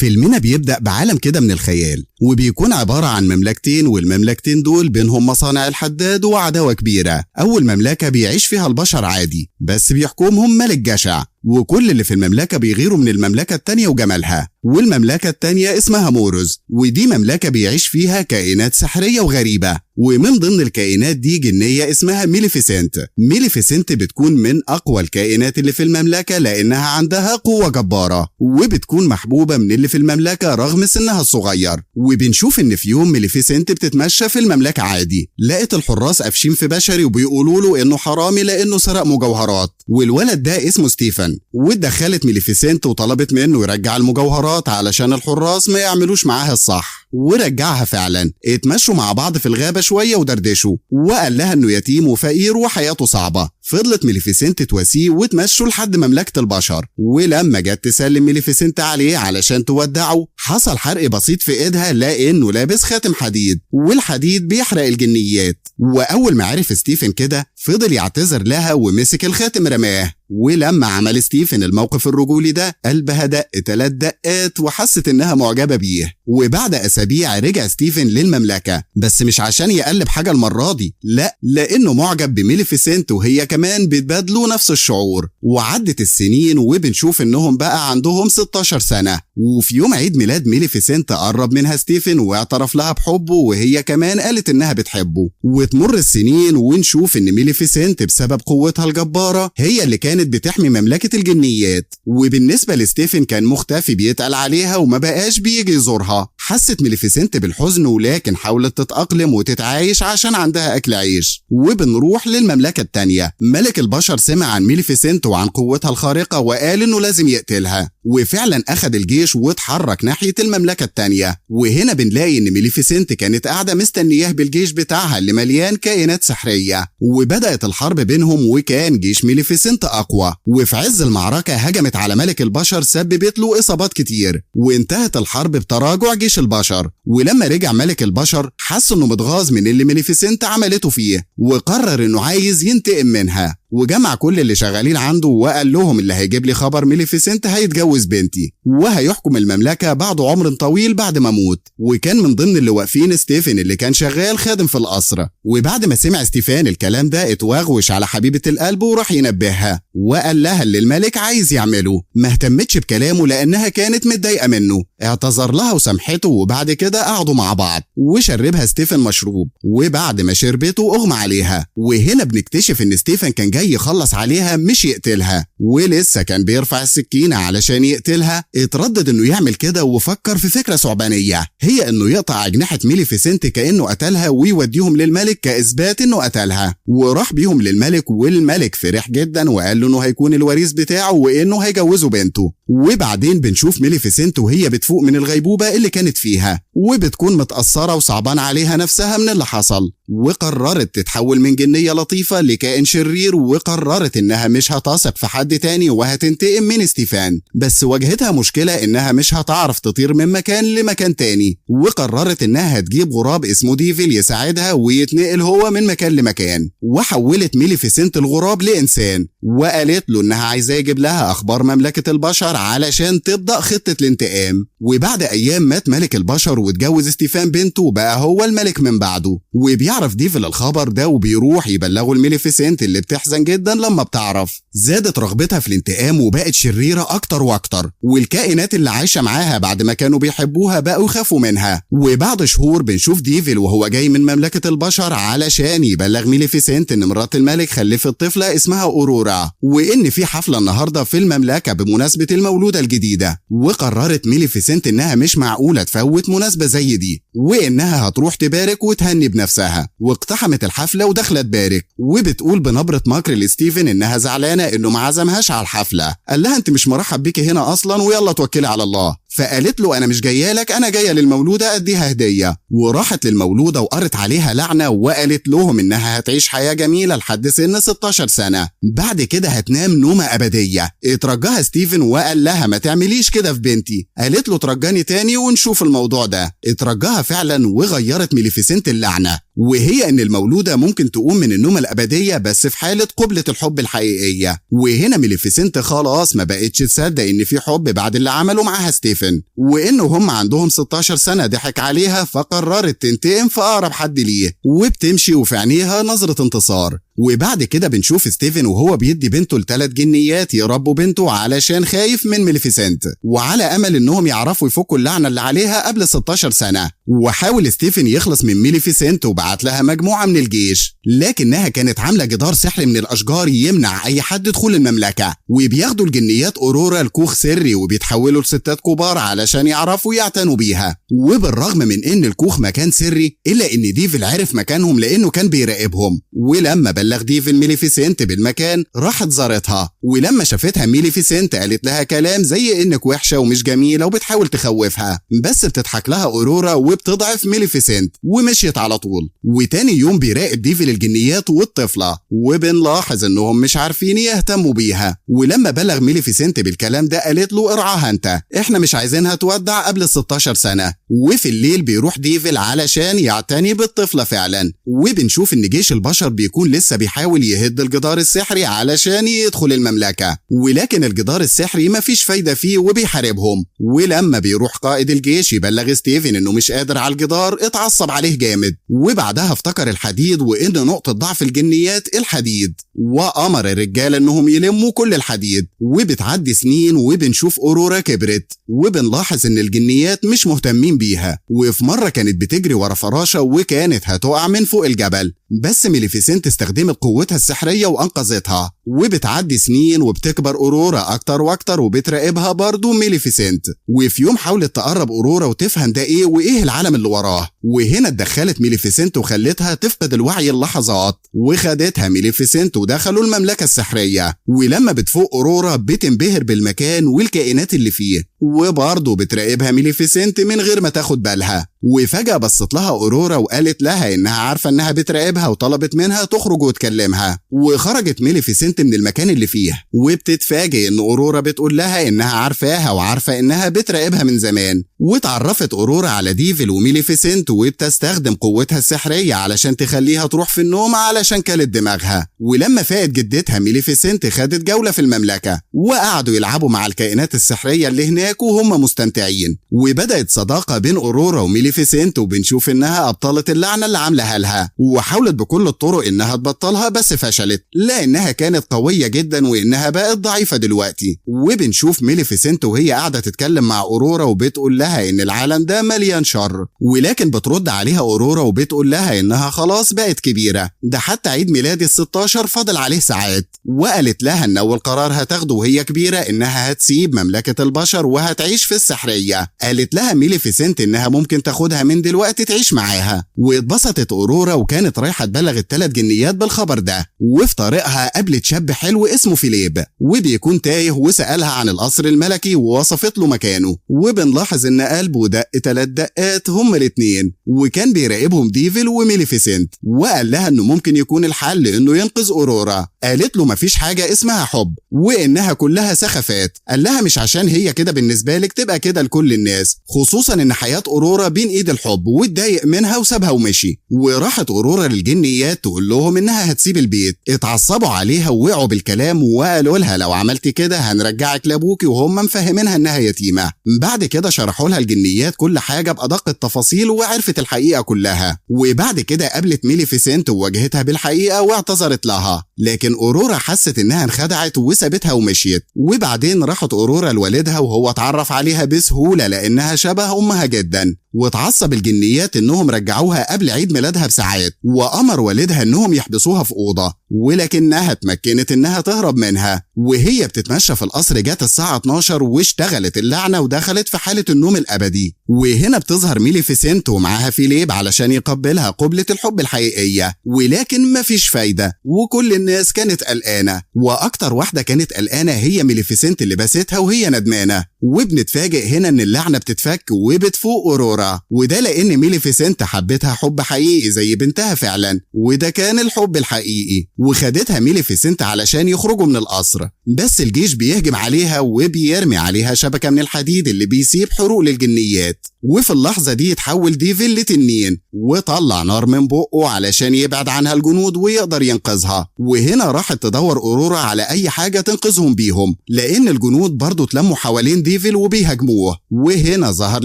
فيلمنا بيبدأ بعالم كده من الخيال، وبيكون عبارة عن مملكتين، والمملكتين دول بينهم مصانع الحداد وعداوة كبيرة. أول مملكة بيعيش فيها البشر عادي، بس بيحكمهم ملك جشع، وكل اللي في المملكة بيغيروا من المملكة التانية وجمالها. والمملكة التانية اسمها موروز، ودي مملكة بيعيش فيها كائنات سحرية وغريبة، ومن ضمن الكائنات دي جنية اسمها ميليفيسنت. ميليفيسنت بتكون من أقوى الكائنات اللي في المملكة لأنها عندها قوة جبارة، وبتكون محبوبة من اللي في المملكة رغم سنها الصغير. وبنشوف إن في يوم ميليفيسنت بتتمشى في المملكة عادي، لقت الحراس قافشين في بشري وبيقولوا له إنه حرامي لأنه سرق مجوهرات، والولد ده اسمه ستيفن. ودخلت ميليفيسنت وطلبت منه يرجع المجوهرات علشان الحراس ما يعملوش معاها الصح، ورجعها فعلا. اتمشوا مع بعض في الغابة شوية ودردشوا، وقال لها انه يتيم وفقير وحياته صعبة. فضلت ميليفيسنت تواسيه وتمشوا لحد مملكة البشر، ولما جت تسلم ميليفيسنت عليه علشان تودعه، حصل حرق بسيط في ايدها لانه لابس خاتم حديد، والحديد بيحرق الجنيات. واول ما عرف ستيفن كده فضل يعتذر لها ومسك الخاتم رماه. ولما عمل ستيفن الموقف الرجولي ده قلبها دق 3 دقات وحست انها معجبة بيه. وبعد اسابيع رجع ستيفن للمملكة، بس مش عشان يقلب حاجة المرة دي، لا، لانه معجب بميليفيسنت وهي كمان بتبادلوا نفس الشعور. وعدت السنين وبنشوف انهم بقى عندهم 16 سنة. وفي يوم عيد ميلاد ميليفيسنت قرب منها ستيفن واعترف لها بحبه، وهي كمان قالت انها بتحبه. وتمر السنين ونشوف ان ميليفيسنت بسبب قوتها الجبارة هي اللي كانت بتحمي مملكة الجنيات. وبالنسبة لستيفن كان مختفي بيتقل عليها وما بقاش بيجي يزورها. حست ميليفيسنت بالحزن، ولكن حاولت تتأقلم وتتعايش عشان عندها أكل عيش. وبنروح للمملكة التانية. ملك البشر سمع عن ميليفيسنت وعن قوتها الخارقة وقال إنه لازم يقتلها، وفعلا أخد الجيش واتحرك ناحية المملكة التانية. وهنا بنلاقي إن ميليفيسنت كانت قاعدة مستنياه بالجيش بتاعها اللي مليان كائنات سحرية. وبدأت الحرب بينهم، وكان جيش ميليفيسنت أقوى. وفي عز المعركة هجمت على ملك البشر، سببت له إصابات كتير، وانتهت الحرب بتراجع جيش البشر. ولما رجع ملك البشر حس إنه متغاظ من اللي ميليفيسنت عملته فيه، وقرر إنه عايز ينتقم منها. وجمع كل اللي شغالين عنده وقال لهم اللي هيجيب لي خبر ميليفيسنت هيتجوز بنتي، وهيحكم المملكة بعد عمر طويل بعد ما اموت. وكان من ضمن اللي واقفين ستيفن اللي كان شغال خادم في القصر. وبعد ما سمع ستيفان الكلام ده اتوغوش على حبيبة القلب وراح ينبهها، وقال لها اللي الملك عايز يعمله. ما اهتمتش بكلامه لانها كانت متضايقة منه. اعتذر لها وسامحته، وبعد كده قعدوا مع بعض وشربها ستيفن مشروب. وبعد ما شربته اغمى عليها. وهنا بنكتشف ان ستيفن كان جاي يخلص عليها مش يقتلها، ولسه كان بيرفع السكينة علشان يقتلها. اتردد انه يعمل كده وفكر في فكرة ثعبانية، هي انه يقطع اجنحة ميليفيسنت كأنه قتلها ويوديهم للملك كإثبات انه قتلها. وراح بيهم للملك، والملك فرح جدا وقال له انه هيكون الوريث بتاعه وانه هيجوزه بنته. وبعدين بنشوف ميليفيسنت وهي بتفوق من الغيبوبة اللي كانت فيها، وبتكون متأثرة وصعبان عليها نفسها من اللي حصل. وقررت تتحول من جنية لطيفة لكائن شرير، وقررت انها مش هتثق في حد تاني وهتنتقم من ستيفان. بس واجهتها مشكلة انها مش هتعرف تطير من مكان لمكان تاني، وقررت انها هتجيب غراب اسمه ديفل يساعدها ويتنقل هو من مكان لمكان. وحولت ميليفيسنت الغراب لإنسان، وقالت له انها عايزاه يجيب لها اخبار مملكة البشر علشان تبدأ خطة الانتقام. وبعد ايام مات ملك البشر واتجوز ستيفان بنته، وبقى هو الملك من بعده. وبيعرف ديفل الخبر ده وبيروح يبلغه الميليفيسنت اللي بتحزن جدا لما بتعرف. زادت رغبتها في الانتقام وبقت شريرة اكتر واكتر، والكائنات اللي عايشة معاها بعد ما كانوا بيحبوها بقوا يخافوا منها. وبعد شهور بنشوف ديفل وهو جاي من مملكة البشر علشان يبلغ ميليفيسنت ان مرات الملك خلفت طفلة اسمها أورورا، وان في حفلة النهاردة في المملكة بمناسبة المولودة الجديدة. وقررت ميليفيسنت انها مش معقولة تفوت مناسبة زي دي، وانها هتروح تبارك وتهني بنفسها. واقتحمت الحفلة ودخلت بارك، وبتقول بنبرة مكر لستيفن انها زعلانة انه ما عزمهاش على الحفلة. قال لها انت مش مرحب بيكي هنا اصلا، ويلا توكلي على الله. فقالت له انا مش جايه لك، انا جايه للمولوده اديها هديه. وراحت للمولوده وقرت عليها لعنه، وقالت لهم انها هتعيش حياه جميله لحد سن 16 سنه، بعد كده هتنام نومه ابديه. اترجاها ستيفن وقال لها ما تعمليش كده في بنتي. قالت له ترجاني تاني ونشوف الموضوع ده. اترجاها فعلا وغيرت ميليفيسنت اللعنه، وهي إن المولودة ممكن تقوم من النوم الأبدية بس في حالة قبلة الحب الحقيقية. وهنا ميليفيسنت خلاص ما بقتش تصدق إن في حب بعد اللي عمله معاها ستيفن، وإنه هم عندهم 16 سنة ضحك عليها، فقررت تنتقم في أقرب حد ليه، وبتمشي وفي عينيها نظرة انتصار. وبعد كده بنشوف ستيفن وهو بيدي بنته ل3 جنيات يربوا بنته علشان خايف من ميليفيسنت، وعلى أمل إنهم يعرفوا يفكوا اللعنة اللي عليها قبل 16 سنة. وحاول ستيفن يخلص من ميليفيسنت وبعت لها مجموعة من الجيش، لكنها كانت عاملة جدار سحري من الأشجار يمنع أي حد دخول المملكة. وبياخدوا الجنيات أورورا لكوخ سري وبيتحولوا لستات كبار علشان يعرفوا يعتنوا بيها. وبالرغم من إن الكوخ مكان سري إلا إن ديفل عرف مكانهم لأنه كان بيراقبهم. ولما بلغ ديفل ميليفيسنت بالمكان راحت زارتها، ولما شافتها ميليفيسنت قالت لها كلام زي إنك وحشة ومش جميلة وبتحاول تخوفها، بس بتضحك لها أورورا وبتضعف ميليفيسنت ومشيت على طول. وتاني يوم بيراقب ديفل الجنيات والطفلة، وبنلاحظ إنهم مش عارفين يهتموا بيها. ولما بلغ ميليفيسنت بالكلام ده قالت له ارعاها انت، احنا مش عايزينها تودع قبل 16 سنة. وفي الليل بيروح ديفل علشان يعتني بالطفلة فعلا. وبنشوف إن جيش البشر بيكون لسه بيحاول يهد الجدار السحري علشان يدخل المملكة، ولكن الجدار السحري مفيش فايدة فيه وبيحاربهم. ولما بيروح قائد الجيش يبلغ ستيفن إنه مش قادر على الجدار اتعصب عليه جامد، وبعدها افتكر الحديد وإن نقطة ضعف الجنيات الحديد، وأمر الرجال إنهم يلموا كل الحديد. وبتعدي سنين وبنشوف أورورا كبرت، وبنلاحظ إن الجنيات مش مهتمين بيها. وفي مرة كانت بتجري ورا فراشة وكانت هتقع من فوق الجبل، بس ميليفيسنت استخدمت قوتها السحرية وأنقذتها. وبتعدي سنين وبتكبر أورورا أكتر وأكتر وبتراقبها برضو ميليفيسنت. وفي يوم حاولت تقرب أورورا وتفهم ده إيه وإيه العالم اللي وراه، وهنا اتدخلت ميليفيسنت وخلتها تفقد الوعي اللحظات، وخدتها ميليفيسنت ودخلوا المملكة السحرية. ولما بتفوق أورورا بتنبهر بالمكان والكائنات اللي فيه، وبرضه بتراقبها ميليفيسنت من غير ما تاخد بالها. وفجأة بصت لها أورورا وقالت لها إنها عارفة إنها بتراقبها وطلبت منها تخرج وتكلمها. وخرجت ميليفيسنت من المكان اللي فيه، وبتتفاجئ إن أورورا بتقول لها إنها عارفاها وعارفة إنها بتراقبها من زمان. واتعرفت أورورا على ديفل وميليفيسنت وبتستخدم قوتها السحرية علشان تخليها تروح في النوم علشان كلت دماغها. ولما فاقت جدتها ميليفيسنت خدت جولة في المملكة وقعدوا يلعبوا مع الكائنات السحرية اللي هناك وهم مستمتعين. وبدأت صداقة بين أورورا وميليفيسنت، وبنشوف إنها أبطلت اللعنة اللي عاملها لها، وحاولت بكل الطرق إنها تبطلها بس فشلت لأنها كانت قوية جدا وإنها بقت ضعيفة دلوقتي. وبنشوف ميليفيسنت وهي قاعدة تتكلم مع أورورا وبتقول لها إن العالم ده مليان شر، ولكن بترد عليها أورورا وبتقول لها إنها خلاص بقت كبيرة، ده حتى عيد ميلاد ال16 فاضل عليه ساعات. وقالت لها إن أول قرار هتاخده وهي كبيرة إنها هتسيب مملكة البشر وهتعيش في السحرية. قالت لها ميليفيسنت إنها ممكن تاخدها من دلوقتي تعيش معاها. واتبسطت أورورا وكانت رايحة تبلغ ال3 جنيات بالخبر ده. وفي طريقها قابلت شاب حلو اسمه فيليب، وبيكون تايه وسألها عن القصر الملكي ووصفت له مكانه. وبنلاحظ إن قلبه دق 3 دقات هما الاتنين، وكان بيراقبهم ديفل وميليفيسنت. وقال لها إنه ممكن يكون الحل إنه ينقذ أورورا. قالت له مفيش حاجة اسمها حب وإنها كلها سخافات. قال لها مش عشان هي كده بالنسبة لك تبقى كده لكل الناس، خصوصا إن حياة أورورا بين إيد الحب. واتضايق منها وسابها ومشي. وراحت أورورا للجنيات تقول لهم إنها هتسيب البيت. اتعصبوا عليها ووقعوا بالكلام وقالوا لها لو عملتي كده هنرجعك لأبوكي، وهم مفهمينها إنها يتيمة. بعد كده شرحوا لها الجنيات كل حاجة بأدق التفاصيل وعرفت الحقيقة كلها. وبعد كده قابلت ميليفيسنت وواجهتها بالحقيقة واعتذرت لها، لكن أورورا حست إنها انخدعت وسابتها ومشيت. وبعدين راحت أورورا لوالدها وهو اتعرف عليها بسهولة لأنها شبه أمها جدا. واتعصب الجنيات إنهم رجعوها قبل عيد ميلادها بساعات، وأمر والدها إنهم يحبسوها في أوضة، ولكنها اتمكنت إنها تهرب منها. وهي بتتمشى في القصر جات الساعة 12 واشتغلت اللعنة ودخلت في حالة النوم الأبدي. وهنا بتظهر ميليفيسنت ومعاها فيليب علشان يقبلها قبلة الحب الحقيقية، ولكن مفيش فايدة وكل الناس كانت قلقانة. وأكتر واحدة كانت قلقانة هي ميليفيسنت اللي باستها وهي ندمانة. وبنتفاجئ هنا إن اللعنة بتتفك وبتفوق أورورا أورورا، وده لأن ميليفيسنت حبتها حب حقيقي زي بنتها فعلا، وده كان الحب الحقيقي، وخدتها ميليفيسنت علشان يخرجوا من القصر. بس الجيش بيهجم عليها وبيرمي عليها شبكة من الحديد اللي بيسيب حروق للجنيات، وفي اللحظة دي يتحول ديفل لتنين وطلع نار من بقه علشان يبعد عنها الجنود ويقدر ينقذها. وهنا راحت تدور أورورا على أي حاجة تنقذهم بيهم، لأن الجنود برضو اتلموا حوالين ديفل وبيهاجموه. وهنا ظهر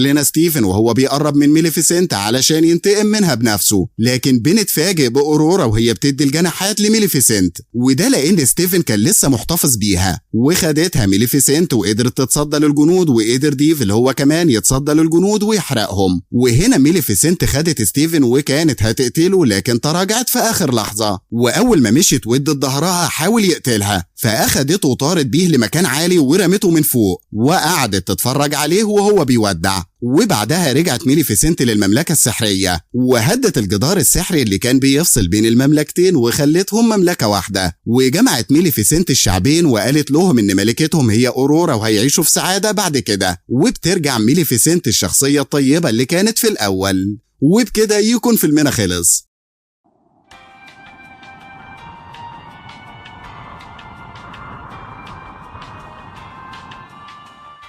لنا ستيفن وهو بيقرب من ميليفيسنت علشان ينتقم منها بنفسه، لكن بنتفاجئ بأورورا وهي بتدي الجناحات لميليفيسنت، وده لأن ستيفن كان لسه محتفظ بيها، وخدتها ميليفيسنت وقدرت تتصدى للجنود، وقدر ديفل هو كمان يتصدى للجنود ويحرقهم. وهنا ميليفيسنت خدت ستيفن وكانت هتقتله، لكن تراجعت في آخر لحظة، وأول ما مشيت وادت ظهرها حاول يقتلها، فأخدته وطارت بيه لمكان عالي ورمته من فوق، وقعدت تتفرج عليه وهو بيودع. وبعدها رجعت ميليفيسنت للمملكة السحرية وهدت الجدار السحري اللي كان بيفصل بين المملكتين وخلتهم مملكة واحدة، وجمعت ميليفيسنت الشعبين وقالت لهم ان ملكتهم هي أورورا وهيعيشوا في سعادة بعد كده. وبترجع ميليفيسنت الشخصية الطيبة اللي كانت في الأول. وبكده يكون فيلمنا خلص.